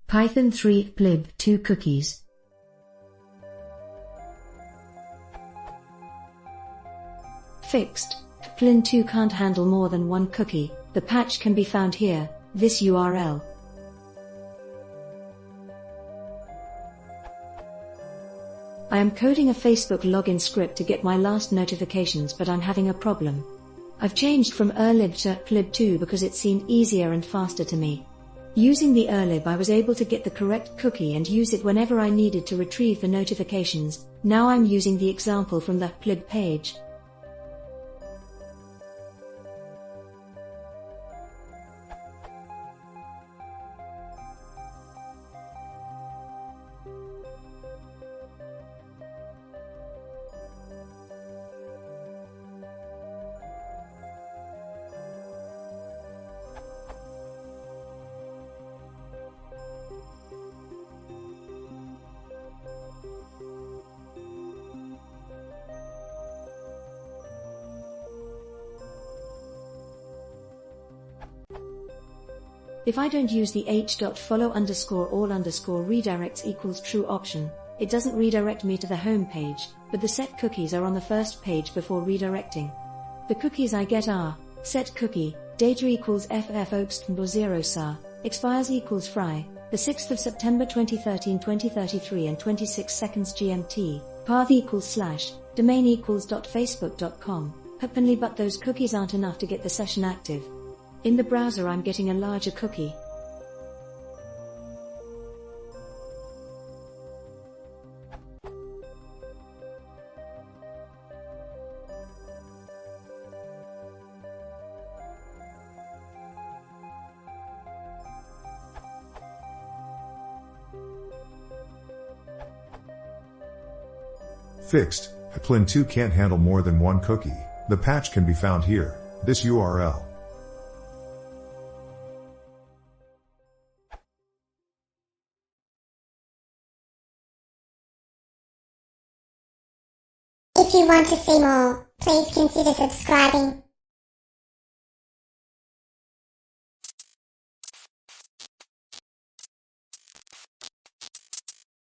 Python 3 plib2 cookies. Fixed. httplib2 can't handle more than one cookie. The patch can be found here, this URL. I am coding a Facebook login script to get my last notifications, but I'm having a problem. I've changed from erlib to plib2 because it seemed easier and faster to me. Using the erlib, I was able to get the correct cookie and use it whenever I needed to retrieve the notifications. Now I'm using the example from the plib page. If I don't use the h.follow_all_redirects equals true option, it doesn't redirect me to the home page, but the set cookies are on the first page before redirecting. The cookies I get are set cookie, data equals ff0 sar, expires equals fry, the 6th of September 2013, 2033 and 26 seconds GMT, path equals / domain equals .facebook.com, hopefully, but those cookies aren't enough to get the session active. In the browser I'm getting a larger cookie. Fixed. httplib2 can't handle more than one cookie. The patch can be found here, this URL. If you want to see more, please consider subscribing.